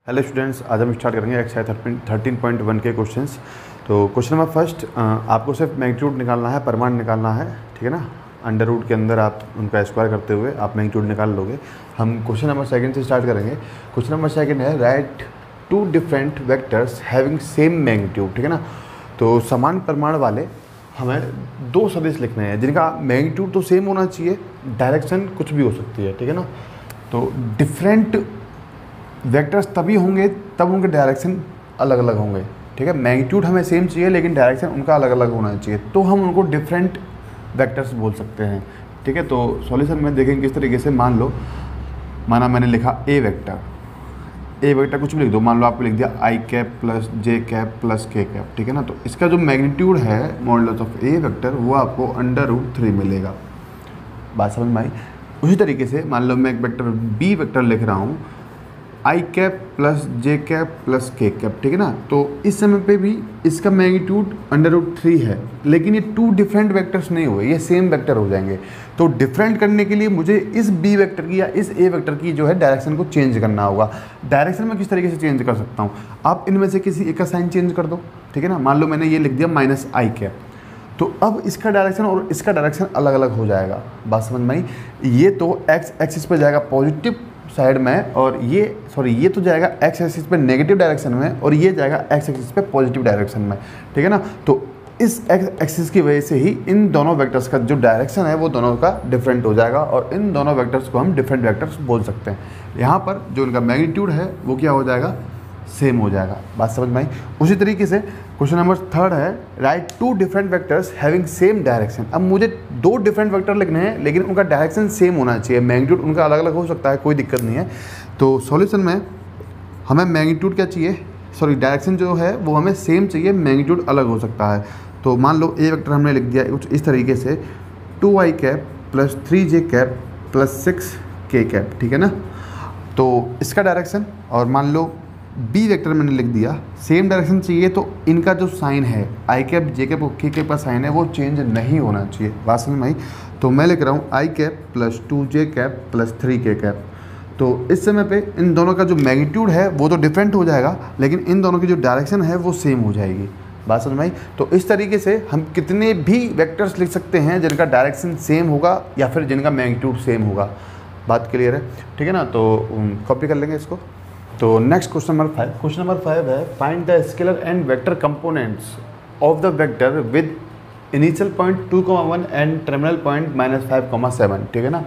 Hello students, आज हम start करेंगे एक्सरसाइज 13.1 के क्वेश्चंस। तो क्वेश्चन नंबर फर्स्ट, आपको सिर्फ मैग्नीट्यूड निकालना है, परिमाण निकालना है, ठीक है ना। अंडर रूट के अंदर आप उनका स्क्वायर करते हुए आप मैग्नीट्यूड निकाल लोगे। हम क्वेश्चन नंबर सेकंड से स्टार्ट करेंगे। क्वेश्चन नंबर सेकंड है write two different vectors having same magnitude, ठीक है ना। तो समान परिमाण वाले हमें दो सदिश लिखने हैं जिनका मैग्नीट्यूड तो सेम होना चाहिए, डायरेक्शन कुछ भी हो सकती है, ठीक है ना। तो डिफरेंट वेक्टर्स तभी होंगे तब उनके डायरेक्शन अलग अलग होंगे, ठीक है। मैग्नीट्यूड हमें सेम चाहिए लेकिन डायरेक्शन उनका अलग अलग होना चाहिए, तो हम उनको डिफरेंट वेक्टर्स बोल सकते हैं, ठीक है। तो सॉल्यूशन में देखेंगे किस तरीके से। माना मैंने लिखा ए वेक्टर कुछ भी लिख दो। मान लो आपको लिख दिया आई कैप प्लस जे कैप प्लस के कैप, ठीक है ना। तो इसका जो मैग्नीट्यूड है मॉडुलस ऑफ ए वेक्टर वो आपको √3 मिलेगा। बात समझ में आई। उसी तरीके से मान लो मैं एक वेक्टर बी वेक्टर लिख रहा हूँ I cap plus J cap plus के कैप, ठीक है ना। तो इस समय पे भी इसका मैग्नीट्यूड √3 है, लेकिन ये टू डिफरेंट वेक्टर्स नहीं हुए, ये सेम वेक्टर हो जाएंगे। तो डिफरेंट करने के लिए मुझे इस बी वेक्टर की या इस ए वेक्टर की जो है डायरेक्शन को चेंज करना होगा। डायरेक्शन में किस तरीके से चेंज कर सकता हूँ, आप इनमें से किसी एक का साइन चेंज कर दो, ठीक है ना। मान लो मैंने ये लिख दिया माइनस आई कैप, तो अब इसका डायरेक्शन और इसका डायरेक्शन अलग अलग हो जाएगा। बात समझ में आई। ये तो एक्स एक्सिस पे जाएगा पॉजिटिव साइड में, और ये तो जाएगा एक्स एक्सिस पे नेगेटिव डायरेक्शन में, और ये जाएगा एक्स एक्सिस पे पॉजिटिव डायरेक्शन में, ठीक है ना। तो इस एक्स एक्सिस की वजह से ही इन दोनों वेक्टर्स का जो डायरेक्शन है वो दोनों का डिफरेंट हो जाएगा, और इन दोनों वेक्टर्स को हम डिफरेंट वेक्टर्स बोल सकते हैं। यहाँ पर जो इनका मैग्नीट्यूड है वो क्या हो जाएगा, सेम हो जाएगा। बात समझ में आई। उसी तरीके से क्वेश्चन नंबर थर्ड है write two different vectors having same direction. अब मुझे दो डिफरेंट वेक्टर लिखने हैं लेकिन उनका डायरेक्शन सेम होना चाहिए, मैग्नीट्यूड उनका अलग अलग हो सकता है, कोई दिक्कत नहीं है। तो सॉल्यूशन में हमें मैग्नीट्यूड क्या चाहिए, डायरेक्शन जो है वो हमें सेम चाहिए, मैग्नीट्यूड अलग हो सकता है। तो मान लो ए वेक्टर हमने लिख दिया कुछ इस तरीके से 2i cap plus 3j cap plus 6k cap, ठीक है ना। तो इसका डायरेक्शन, और मान लो बी वेक्टर मैंने लिख दिया सेम डायरेक्शन चाहिए, तो इनका जो साइन है आई कैप जे कैप और के कैप का साइन है वो चेंज नहीं होना चाहिए। बात समझ में आई। तो मैं लिख रहा हूँ I cap plus 2j cap plus 3k cap. तो इस समय पे इन दोनों का जो मैग्नीट्यूड है वो तो डिफरेंट हो जाएगा, लेकिन इन दोनों की जो डायरेक्शन है वो सेम हो जाएगी। बात समझ में आई। तो इस तरीके से हम कितने भी वेक्टर्स लिख सकते हैं जिनका डायरेक्शन सेम होगा या फिर जिनका मैग्नीट्यूड सेम होगा। बात क्लियर है, ठीक है ना। तो कॉपी कर लेंगे इसको। तो next question number 5। Question number 5 है find the scalar and vector components of the vector with initial point 2,1 and terminal point -5,7, ठीक है ना।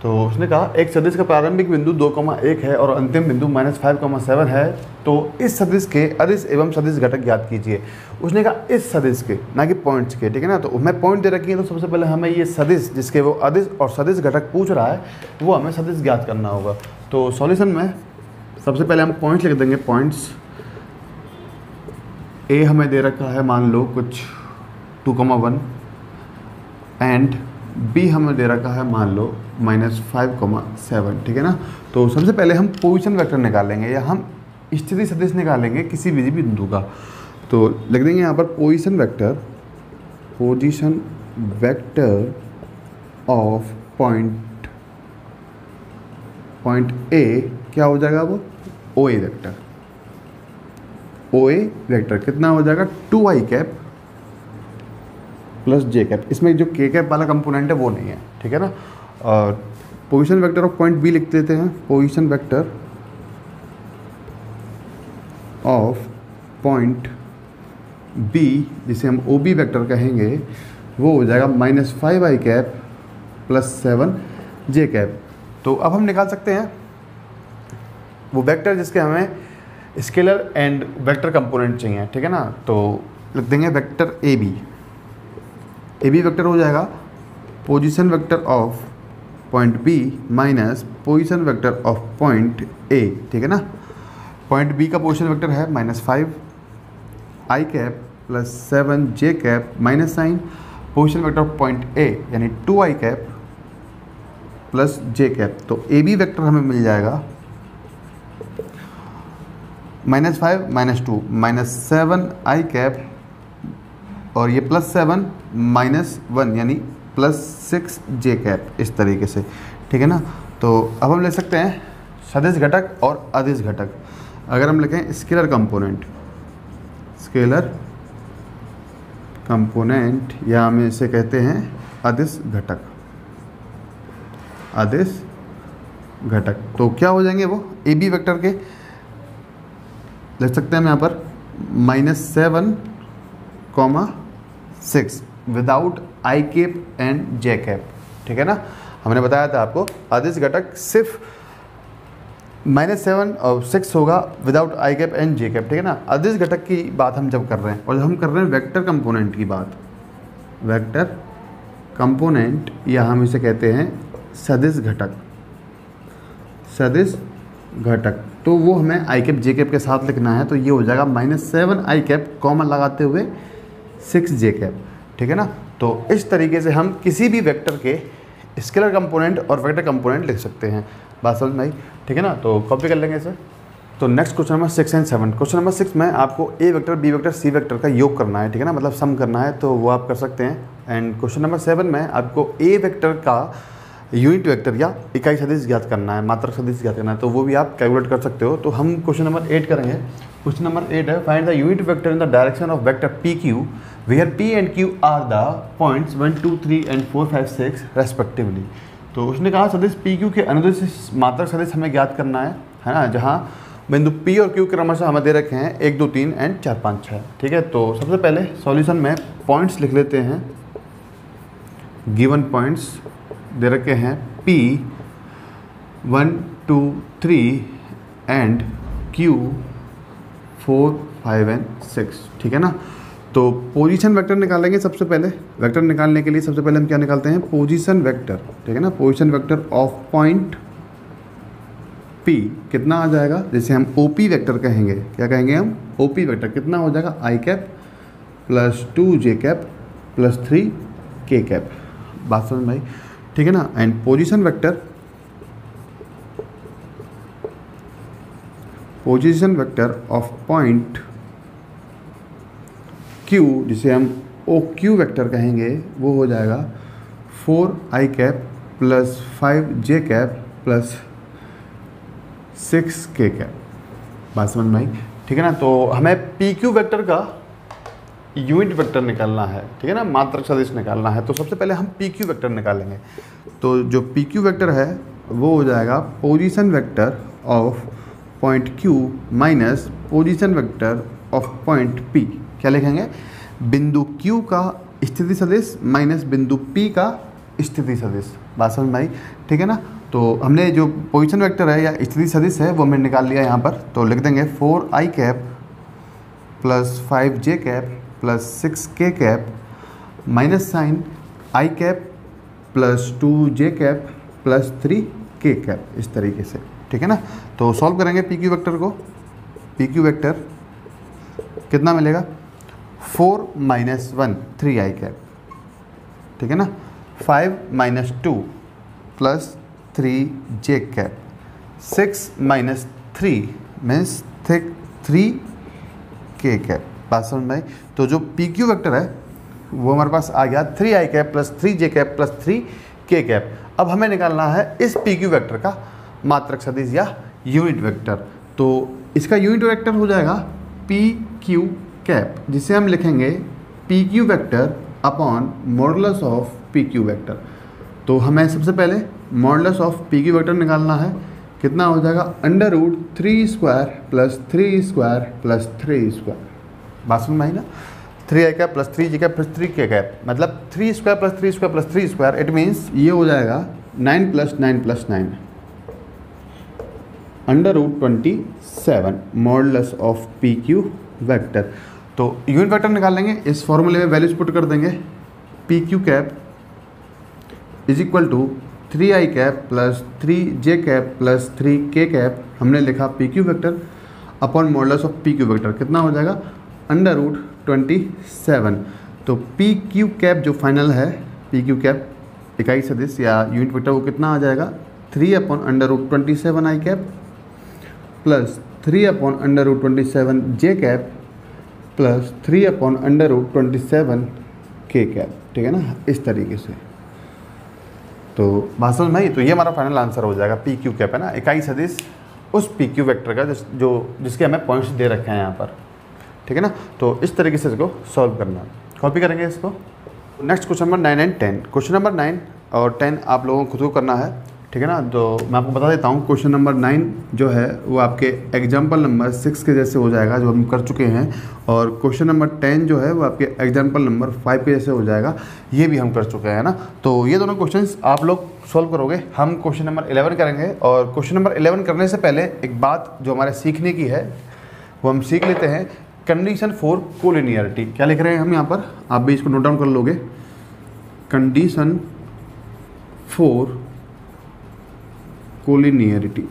तो उसने कहा एक सदिश का प्रारंभिक बिंदु 2,1 है और अंतिम बिंदु -5,7 है, तो इस सदिश के अदिश एवं सदिश घटक ज्ञात कीजिए। उसने कहा इस सदिश के, ना कि पॉइंट्स के, ठीक है ना। तो मैं पॉइंट दे रखी है, तो सबसे पहले हमें ये सदिश जिसके वो अदिश और सदिश घटक पूछ रहा है वो हमें सदिश ज्ञात करना होगा। तो सॉल्यूशन में सबसे पहले हम पॉइंट्स लिख देंगे। पॉइंट्स ए हमें दे रखा है मान लो कुछ 2,1 एंड बी हमें दे रखा है मान लो -5,7, ठीक है ना। तो सबसे पहले हम पोजीशन वेक्टर निकालेंगे या हम स्थिति सदिश निकालेंगे किसी भी बिंदु का। तो लिख देंगे यहाँ पर पोजीशन वेक्टर ऑफ पॉइंट ए क्या हो जाएगा, वो OA वेक्टर कितना हो जाएगा 2i cap plus j cap. इसमें जो k कैप वाला कंपोनेंट है वो नहीं है, ठीक है ना। और position vector of point B लिख देते हैं। Position vector of point B जिसे हम OB वेक्टर कहेंगे वो हो जाएगा -5i cap plus 7j cap. तो अब हम निकाल सकते हैं वो वेक्टर जिसके हमें स्केलर एंड वेक्टर कंपोनेंट चाहिए, ठीक है ना। तो लिख देंगे वेक्टर ए बी वेक्टर हो जाएगा position vector of point B minus position vector of point A, ठीक है ना। पॉइंट बी का पोजीशन वेक्टर है -5i cap plus 7j cap minus sign position vector of point A यानी 2i cap plus j cap. तो A B vector हमें मिल जाएगा -5 -2 -7i cap और ये +7 -1 यानी +6j कैप, इस तरीके से, ठीक है ना। तो अब हम ले सकते हैं सदिश घटक और अदिश घटक। अगर हम लिखें स्केलर कंपोनेंट, स्केलर कंपोनेंट या हम इसे कहते हैं अदिश घटक, अदिश घटक, तो क्या हो जाएंगे वो ए बी वेक्टर के, लिख सकते हैं हम यहाँ पर -7, 6 without I cap and J cap, ठीक है ना। हमने बताया था आपको अदिश घटक सिर्फ -7 और 6 होगा without I cap and J cap, ठीक है ना। अदिश घटक की बात हम जब कर रहे हैं और जब हम कर रहे हैं वेक्टर कंपोनेंट की बात, वेक्टर कंपोनेंट या हम इसे कहते हैं सदिश घटक, सदिश घटक, तो वो हमें आई कैप जे कैप के साथ लिखना है। तो ये हो जाएगा -7 आई कैप कॉमन लगाते हुए 6 जे कैप, ठीक है ना। तो इस तरीके से हम किसी भी वेक्टर के स्केलर कंपोनेंट और वेक्टर कंपोनेंट लिख सकते हैं। बात समझ में आई, ठीक है ना। तो कॉपी कर लेंगे इसे। तो next question number 6 and 7। Question number 6 में आपको A vector B vector C vector का योग करना है, ठीक है ना, मतलब सम करना है, तो वो आप कर सकते हैं। एंड क्वेश्चन नंबर 7 में आपको ए वेक्टर का यूनिट वेक्टर या इकाई सदिश ज्ञात करना है, मात्रक सदिश ज्ञात करना है, तो वो भी आप कैलकुलेट कर सकते हो। तो हम क्वेश्चन नंबर 8 करेंगे। क्वेश्चन नंबर 8 है find the unit vector in the direction of vector P Q where P and Q are the points 1 2 3 and 4 5 6 respectively. तो उसने कहा सदिश पी क्यू के अनुदिश मात्रक सदिश हमें ज्ञात करना है ना, जहाँ बिंदु पी और क्यू क्रमशः हमें दे रखे हैं 1 2 3 एंड 4 5 6, ठीक है। तो सबसे पहले सॉल्यूशन में पॉइंट्स लिख लेते हैं। गिवन पॉइंट्स दे रखे हैं P 1 2 3 एंड Q 4 5 एंड 6, ठीक है ना। तो पोजीशन वेक्टर निकालेंगे सबसे पहले। वेक्टर निकालने के लिए सबसे पहले हम क्या निकालते हैं, पोजीशन वेक्टर, ठीक है ना। Position vector of point P कितना आ जाएगा, जैसे हम OP वेक्टर कहेंगे, क्या कहेंगे हम, OP वेक्टर कितना हो जाएगा, I cap plus 2 J cap plus 3 K cap. बात समझ में आई, ठीक है ना। And position vector, position vector of point Q जिसे हम OQ वेक्टर कहेंगे, वो हो जाएगा 4I cap plus 5J cap plus 6K cap. बात समझ में आई, ठीक है ना। तो हमें PQ वेक्टर का यूनिट वेक्टर निकालना है, ठीक है ना, मात्रक सदिश निकालना है। तो सबसे पहले हम PQ वेक्टर निकालेंगे। तो जो PQ वेक्टर है वो हो जाएगा position vector of point Q minus position vector of point P। क्या लिखेंगे, बिंदु Q का स्थिति सदिश माइनस बिंदु P का स्थिति सदिश। बात समझ में आई, ठीक है ना। तो हमने जो पोजीशन वेक्टर है या स्थिति सदिश है वो हमने निकाल लिया यहाँ पर। तो लिख देंगे 4I cap plus 5J cap plus 6K cap minus sign I cap plus 2J cap plus 3K cap, इस तरीके से, ठीक है ना। तो सॉल्व करेंगे PQ वेक्टर को। PQ वेक्टर कितना मिलेगा, 4 माइनस 1 3I कैप, ठीक है ना, 5 minus 2 plus 3J cap, 6 minus 3 means 3K cap. बात समझ में आई। तो जो PQ वेक्टर है वो हमारे पास आ गया 3I cap plus 3J cap plus 3K cap. अब हमें निकालना है इस PQ वेक्टर का मात्रक सदिश या यूनिट वेक्टर। तो इसका यूनिट वेक्टर हो जाएगा PQ कैप, जिसे हम लिखेंगे PQ vector upon modulus of PQ vector. तो हमें सबसे पहले मॉडुलस ऑफ PQ वेक्टर निकालना है। कितना हो जाएगा, under root 3 square plus 3 square plus 3 square. बात समझ में आई ना, 3I cap plus 3J cap plus 3K cap, मतलब 3 square plus 3 square plus 3 square, it means ये हो जाएगा 9 plus 9 plus 9 under root 27 modulus of PQ vector. तो यूनिट वेक्टर निकालेंगे, इस फॉर्मूले में वैल्यूज पुट कर देंगे। PQ cap is equal to 3I cap plus 3J cap plus 3K cap, हमने लिखा PQ vector upon modulus of PQ vector, कितना हो जाएगा, अंडर रूट 27। तो PQ कैप जो फाइनल है, PQ कैप इकाई सदिश या यूनिट वेक्टर, वो कितना आ जाएगा, 3 upon under root 27I cap plus 3 upon under root 27J cap plus 3 upon under root 27K cap, ठीक है ना, इस तरीके से। तो बात समझ में आई। तो ये हमारा फाइनल आंसर हो जाएगा, PQ कैप है ना, इकाई सदिश उस पी क्यू वेक्टर का जिसके हमें पॉइंट्स दे रखे हैं यहाँ पर, ठीक है ना। तो इस तरीके से इसको सॉल्व करना है, कॉपी करेंगे इसको। Next question number 9 and 10। Question number 9 और 10 आप लोगों को खुद को करना है, ठीक है ना। तो मैं आपको बता देता हूँ, क्वेश्चन नंबर 9 जो है वो आपके एग्जाम्पल नंबर 6 के जैसे हो जाएगा जो हम कर चुके हैं, और क्वेश्चन नंबर 10 जो है वो आपके एग्जाम्पल नंबर 5 के जैसे हो जाएगा, ये भी हम कर चुके हैं ना। तो ये दोनों क्वेश्चंस आप लोग सॉल्व करोगे। हम क्वेश्चन नंबर 11 करेंगे, और क्वेश्चन नंबर 11 करने से पहले एक बात जो हमारे सीखने की है वो हम सीख लेते हैं, कंडीशन फॉर कोलिनियरिटी। क्या लिख रहे हैं हम यहाँ पर, आप भी इसको नोट डाउन कर लोगे। कंडीशन फॉर कोलिनियरिटी,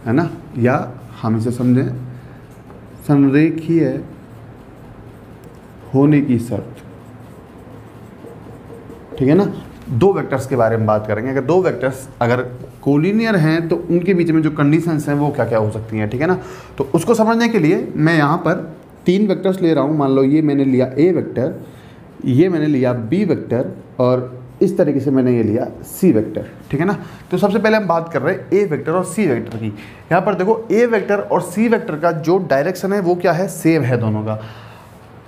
है ना, या हम इसे समझें संरेखीय होने की शर्त, ठीक है ना। दो वेक्टर्स के बारे में बात करेंगे। अगर दो वेक्टर्स अगर कोलिनियर हैं तो उनके बीच में जो कंडीशंस हैं वो क्या क्या हो सकती हैं, ठीक है ना। तो उसको समझने के लिए मैं यहाँ पर 3 वेक्टर्स ले रहा हूँ। मान लो ये मैंने लिया ए वेक्टर, ये मैंने लिया बी वेक्टर, और इस तरीके से मैंने ये लिया सी वेक्टर, ठीक है ना। तो सबसे पहले हम बात कर रहे हैं ए वेक्टर और सी वेक्टर की। यहाँ पर देखो ए वेक्टर और सी वेक्टर का जो डायरेक्शन है वो क्या है, सेम है दोनों का।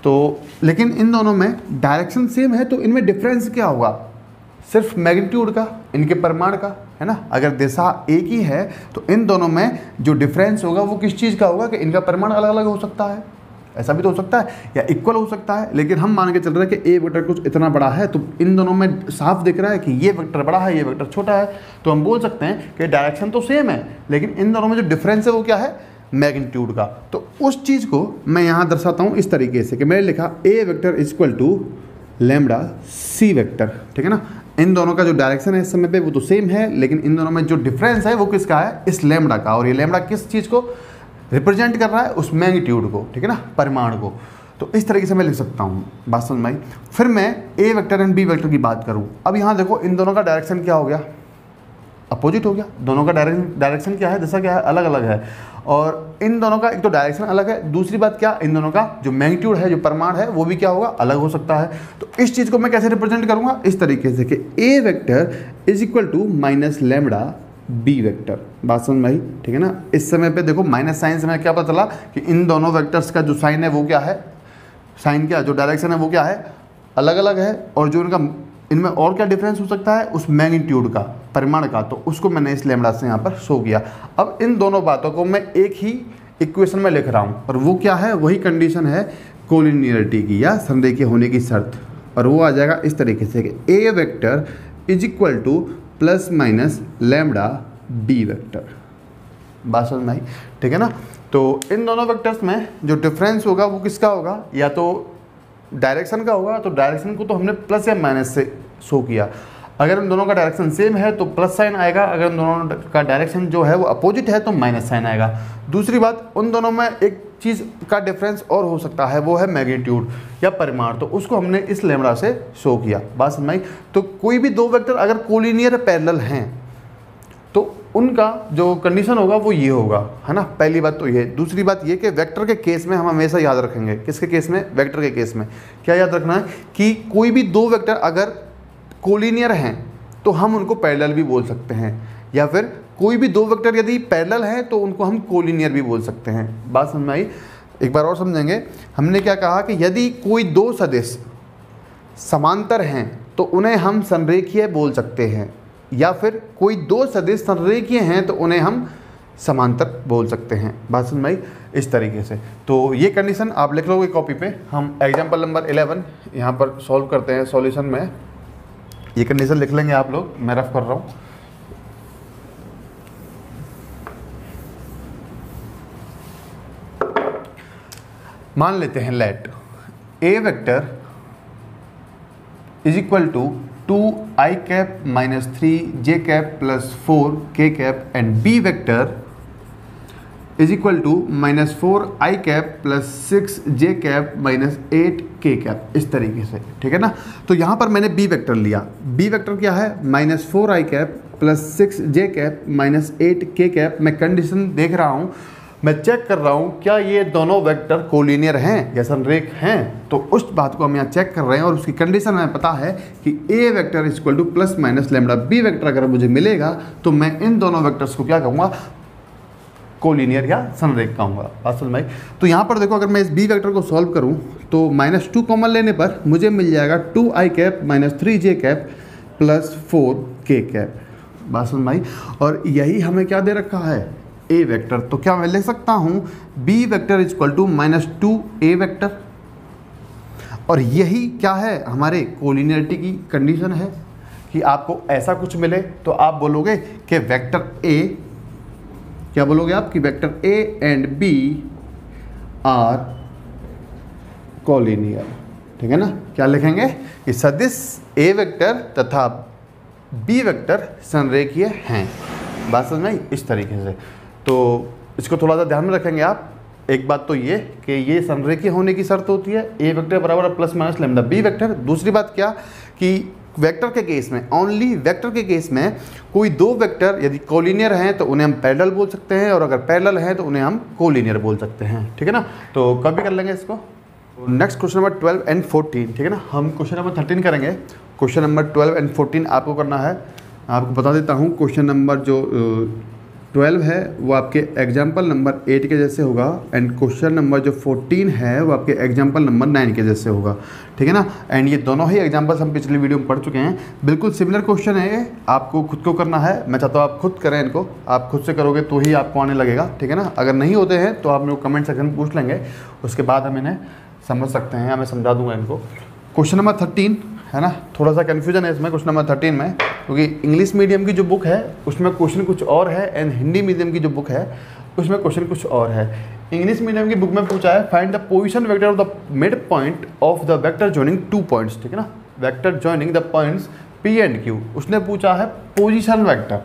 तो लेकिन इन दोनों में डायरेक्शन सेम है तो इनमें डिफरेंस क्या होगा, सिर्फ मैग्नीट्यूड का, इनके परिमाण का, है ना। अगर दिशा एक ही है तो इन दोनों में जो डिफरेंस होगा वो किस चीज़ का होगा कि इनका परिमाण अलग अलग हो सकता है, ऐसा भी तो हो सकता है, या इक्वल हो सकता है। लेकिन हम मान के चल रहे हैं कि ए वेक्टर कुछ इतना बड़ा है तो इन दोनों में साफ दिख रहा है कि ये वेक्टर बड़ा है, ये वेक्टर छोटा है, तो हम बोल सकते हैं कि डायरेक्शन तो सेम है लेकिन इन दोनों में जो डिफरेंस है वो क्या है, मैग्नीट्यूड का। तो उस चीज़ को मैं यहाँ दर्शाता हूँ इस तरीके से कि मैंने लिखा A vector is equal to lambda C vector, ठीक है ना। इन दोनों का जो डायरेक्शन है इस समय पे वो तो सेम है, लेकिन इन दोनों में जो डिफरेंस है वो किसका है, इस लैम्डा का। और ये लैम्डा किस चीज़ को रिप्रेजेंट कर रहा है, उस मैग्नीट्यूड को, ठीक है ना, परिमाण को। तो इस तरीके से मैं लिख सकता हूँ, बात समझ में आई। फिर मैं ए वेक्टर एंड बी वेक्टर की बात करूँ। अब यहाँ देखो इन दोनों का डायरेक्शन क्या हो गया, अपोजिट हो गया। दोनों का डायरेक्शन क्या है, दिशा क्या है, अलग अलग है। और इन दोनों का एक तो डायरेक्शन अलग है, दूसरी बात क्या, इन दोनों का जो मैग्नीट्यूड है, जो परिमाण है वो भी क्या होगा, अलग हो सकता है। तो इस चीज़ को मैं कैसे रिप्रेजेंट करूँगा, इस तरीके से कि A vector is equal to minus lambda B vector. बात समझ में आई, ठीक है ना। इस समय पे देखो माइनस साइन से हमें क्या पता चला कि इन दोनों वेक्टर्स का जो साइन है वो क्या है, साइन क्या, जो डायरेक्शन है वो क्या है, अलग अलग है। और जो इनका इनमें और क्या डिफरेंस हो सकता है, उस मैग्नीट्यूड का, परिमाण का। तो उसको मैंने इस लैम्डा से यहाँ पर शो किया। अब इन दोनों बातों को मैं एक ही इक्वेशन में लिख रहा हूँ, और वो क्या है, वही कंडीशन है कोलिनियरिटी की या संरेखीय होने की शर्त। और वो आ जाएगा इस तरीके से कि A vector is equal to plus minus lambda B vector. बात समझ में आई, ठीक है ना। तो इन दोनों वेक्टर्स में जो डिफरेंस होगा वो किसका होगा, या तो डायरेक्शन का होगा। तो डायरेक्शन को तो हमने प्लस या माइनस से शो किया। अगर इन दोनों का डायरेक्शन सेम है तो प्लस साइन आएगा, अगर इन दोनों का डायरेक्शन जो है वो अपोजिट है तो माइनस साइन आएगा। दूसरी बात, उन दोनों में एक चीज़ का डिफरेंस और हो सकता है, वो है मैग्नीट्यूड या परिमाण। तो उसको हमने इस लैम्डा से शो किया। बात समझ में आई। तो कोई भी दो वेक्टर अगर कोलिनियर पैरेलल हैं तो उनका जो कंडीशन होगा वो ये होगा, है ना। पहली बात तो ये। दूसरी बात ये कि वेक्टर के केस में हम हमेशा याद रखेंगे, किसके केस में, वेक्टर के केस में क्या याद रखना है कि कोई भी दो वेक्टर अगर कोलिनियर हैं तो हम उनको पैरेलल भी बोल सकते हैं, या फिर कोई भी दो वेक्टर यदि पैरेलल हैं तो उनको हम कोलिनियर भी बोल सकते हैं। बात समझ में आई। एक बार और समझेंगे। हमने क्या कहा कि यदि कोई दो सदिश समांतर हैं तो उन्हें हम संरेखीय बोल सकते हैं, या फिर कोई दो सदिश संरेखीय हैं तो उन्हें हम समांतर बोल सकते हैं। बात समझ में आई, इस तरीके से। तो ये कंडीशन आप लिख लोगे कॉपी पे। हम एग्जाम्पल नंबर 11 यहाँ पर सॉल्व करते हैं। सॉल्यूशन में ये कंडीशन लिख लेंगे आप लोग, मैं रफ कर रहा हूँ। मान लेते हैं let A vector is equal to 2i cap minus 3j cap plus 4k cap and B vector is equal to minus 4i cap plus 6j cap minus 8k cap, इस तरीके से, ठीक है ना। तो यहाँ पर मैंने बी वेक्टर लिया। बी वेक्टर क्या है, minus 4i cap plus 6j cap minus 8k cap. मैं कंडीशन देख रहा हूँ, मैं चेक कर रहा हूँ क्या ये दोनों वेक्टर कोलिनियर हैं या संरेख हैं। तो उस बात को हम यहाँ चेक कर रहे हैं, और उसकी कंडीशन हमें पता है कि A vector is equal to plus minus lambda B vector अगर मुझे मिलेगा तो मैं इन दोनों वेक्टर्स को क्या कहूँगा, कोलिनियर या संरेख कहूँगा। बात समझ में आई। तो यहाँ पर देखो, अगर मैं इस बी वेक्टर को सॉल्व करूँ तो -2 कॉमन लेने पर मुझे मिल जाएगा 2i cap minus 3j cap plus 4k cap. बात समझ में आई। और यही हमें क्या दे रखा है, ए वेक्टर। तो क्या मैं लिख सकता हूँ B vector equal to -2a vector, और यही क्या है हमारे कोलिनियरिटी की कंडीशन है कि आपको ऐसा कुछ मिले तो आप बोलोगे कि वेक्टर ए, क्या बोलोगे आप कि vector A and B are collinear. ठीक है ना, क्या लिखेंगे कि सदिश ए वेक्टर तथा बी वेक्टर संरेखीय हैं। बात समझ में आई। इस तरीके से तो इसको थोड़ा सा ध्यान में रखेंगे आप। एक बात तो ये कि ये संरेखीय होने की शर्त होती है, ए वेक्टर बराबर plus minus lambda B vector. दूसरी बात क्या कि वेक्टर के केस में, ओनली वेक्टर के केस में कोई दो वेक्टर यदि कोलिनियर हैं तो उन्हें हम पैरेलल बोल सकते हैं, और अगर पैरेलल हैं तो उन्हें हम कोलिनियर बोल सकते हैं। ठीक है ना, तो कभी कर लेंगे इसको। Next question number 12 and 14। ठीक है ना, हम क्वेश्चन नंबर 13 करेंगे। क्वेश्चन नंबर 12 एंड 14 आपको करना है। आपको बता देता हूँ, क्वेश्चन नंबर जो 12 है वो आपके एग्जाम्पल नंबर 8 के जैसे होगा, एंड क्वेश्चन नंबर जो 14 है वो आपके एग्जाम्पल नंबर 9 के जैसे होगा। ठीक है ना, एंड ये दोनों ही एग्जाम्पल्स हम पिछली वीडियो में पढ़ चुके हैं। बिल्कुल सिमिलर क्वेश्चन है ये, आपको खुद को करना है। मैं चाहता हूँ आप खुद करें इनको, आप खुद से करोगे तो ही आपको आने लगेगा। ठीक है ना, अगर नहीं होते हैं तो आप लोग कमेंट सेक्शन में पूछ लेंगे, उसके बाद हम इन्हें समझ सकते हैं, मैं समझा दूंगा इनको। क्वेश्चन नंबर 13 है ना, थोड़ा सा कन्फ्यूजन है इसमें क्वेश्चन नंबर 13 में, क्योंकि इंग्लिश मीडियम की जो बुक है उसमें क्वेश्चन कुछ और है, एंड हिंदी मीडियम की जो बुक है उसमें क्वेश्चन कुछ और है। इंग्लिश मीडियम की बुक में पूछा है find the position vector of the mid point of the vector joining 2 points. ठीक है ना, vector joining the points P and Q. उसने पूछा है position vector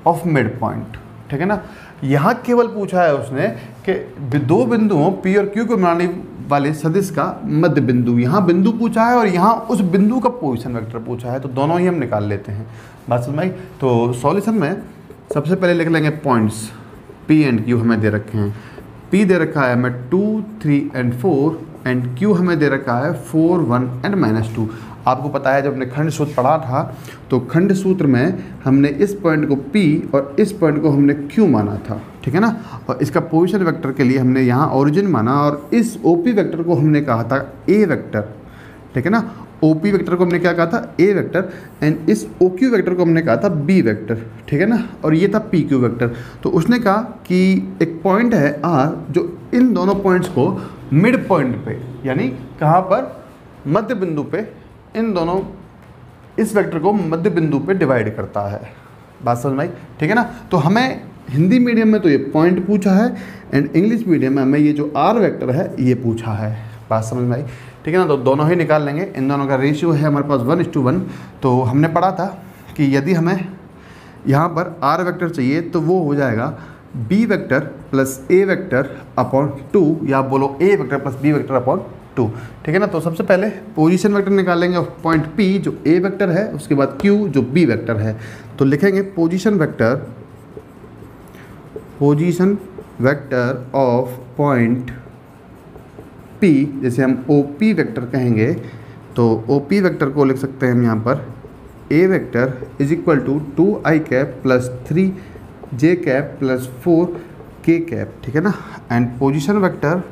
of mid point. ठीक है ना, यहाँ केवल पूछा है उसने कि दो बिंदुओं पी और क्यू को बनाने वाले सदिश का मध्य बिंदु, यहाँ बिंदु पूछा है और यहाँ उस बिंदु का पोजीशन वेक्टर पूछा है, तो दोनों ही हम निकाल लेते हैं। बात समझ में आई। तो सॉल्यूशन में सबसे पहले लिख लेंगे पॉइंट्स पी एंड क्यू हमें दे रखे हैं। पी दे रखा है हमें 2, 3 एंड 4, एंड क्यू हमें दे रखा है 4, 1 एंड -2। आपको पता है जब हमने खंड सूत्र पढ़ा था तो खंड सूत्र में हमने इस पॉइंट को P और इस पॉइंट को हमने Q माना था। ठीक है ना, और इसका पोजीशन वेक्टर के लिए हमने यहाँ ओरिजिन माना, और इस OP वेक्टर को हमने कहा था A वेक्टर। ठीक है ना, OP वेक्टर को हमने क्या कहा था, A वेक्टर, एंड इस OQ वेक्टर को हमने कहा था B वेक्टर। ठीक है ना, और ये था PQ वेक्टर। तो उसने कहा कि एक पॉइंट है R जो इन दोनों पॉइंट्स को मिड पॉइंट पे, यानी कहाँ पर, मध्य बिंदु पे, इन दोनों इस वेक्टर को मध्य बिंदु पे डिवाइड करता है। बात समझ में आई। ठीक है ना, तो हमें हिंदी मीडियम में तो ये पॉइंट पूछा है, एंड इंग्लिश मीडियम में हमें ये जो आर वेक्टर है ये पूछा है। बात समझ में आई। ठीक है ना, तो दोनों ही निकाल लेंगे। इन दोनों का रेशियो है हमारे पास 1:1। तो हमने पढ़ा था कि यदि हमें यहाँ पर आर वेक्टर चाहिए तो वो हो जाएगा B vector plus A vector upon 2, या बोलो A vector plus B vector upon 2। ठीक है ना, तो सबसे पहले पोजीशन वेक्टर निकालेंगे पॉइंट P जो A वेक्टर है, उसके बाद Q जो B वेक्टर है। तो लिखेंगे position vector of point P, जैसे हम OP वेक्टर कहेंगे तो OP वेक्टर को लिख सकते हैं हम यहाँ पर A vector is equal to 2i cap plus 3j cap plus 4k cap. ठीक है ना, and position vector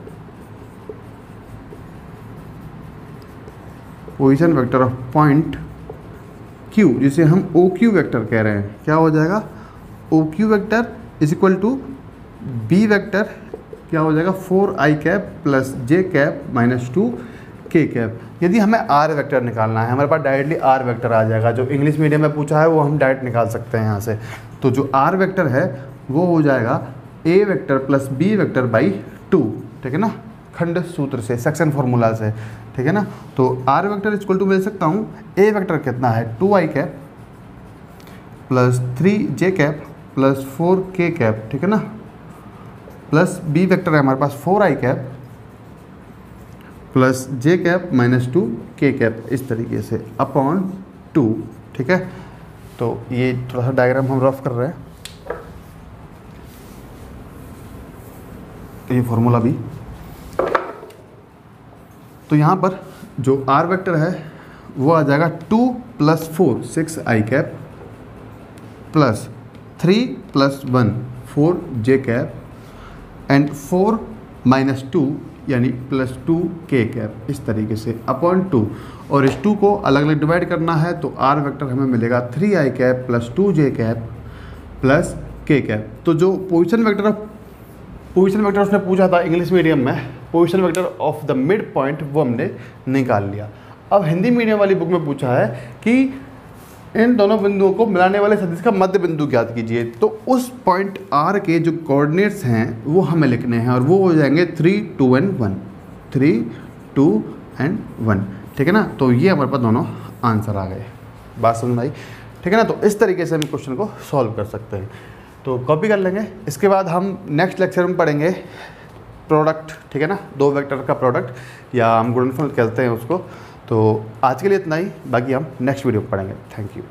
of point Q जिसे हम OQ वेक्टर कह रहे हैं, क्या हो जाएगा, OQ vector is equal to B vector, क्या हो जाएगा 4i cap plus j cap minus 2k cap. यदि हमें R वेक्टर निकालना है, हमारे पास डायरेक्टली R वेक्टर आ जाएगा। जो इंग्लिश मीडियम में पूछा है वो हम डायरेक्ट निकाल सकते हैं यहाँ से। तो जो R वेक्टर है वो हो जाएगा A vector plus B vector by 2। ठीक है ना, खंड सूत्र से, सेक्शन फॉर्मूला से। ठीक है ना, तो R वेक्टर इक्वल टू मिल सकता हूँ, A वेक्टर कितना है 2i cap plus 3j cap plus 4k cap. ठीक है ना, प्लस B वेक्टर है हमारे पास 4i cap plus j cap minus 2k cap, इस तरीके से अपॉन 2। ठीक है, तो ये थोड़ा सा डायग्राम हम रफ कर रहे हैं, ये फॉर्मूला भी। तो यहाँ पर जो R वेक्टर है वो आ जाएगा 2 + 4 6i cap plus 3 + 1 4j cap and 4 - 2 यानी +2 k कैप, इस तरीके से अपॉन 2, और इस 2 को अलग अलग डिवाइड करना है तो r वेक्टर हमें मिलेगा 3i cap +2j cap plus k cap. तो जो पोजीशन वेक्टर उसने पूछा था इंग्लिश मीडियम में, position vector of the mid point, वो हमने निकाल लिया। अब हिंदी मीडियम वाली बुक में पूछा है कि इन दोनों बिंदुओं को मिलाने वाले सदिश का मध्य बिंदु ज्ञात कीजिए। तो उस पॉइंट R के जो कोऑर्डिनेट्स हैं वो हमें लिखने हैं, और वो हो जाएंगे 3, 2 and 1, 3, 2 and 1, ठीक है ना। तो ये हमारे पास दोनों आंसर आ गए। बात समझ आई, ठीक है ना। तो इस तरीके से हम क्वेश्चन को सॉल्व कर सकते हैं। तो कॉपी कर लेंगे। इसके बाद हम नेक्स्ट लेक्चर में पढ़ेंगे प्रोडक्ट, ठीक है ना, दो वेक्टर का प्रोडक्ट, या हम गुणनफल कहते हैं उसको। तो आज के लिए इतना ही, बाकी हम नेक्स्ट वीडियो में पढ़ेंगे। Thank you.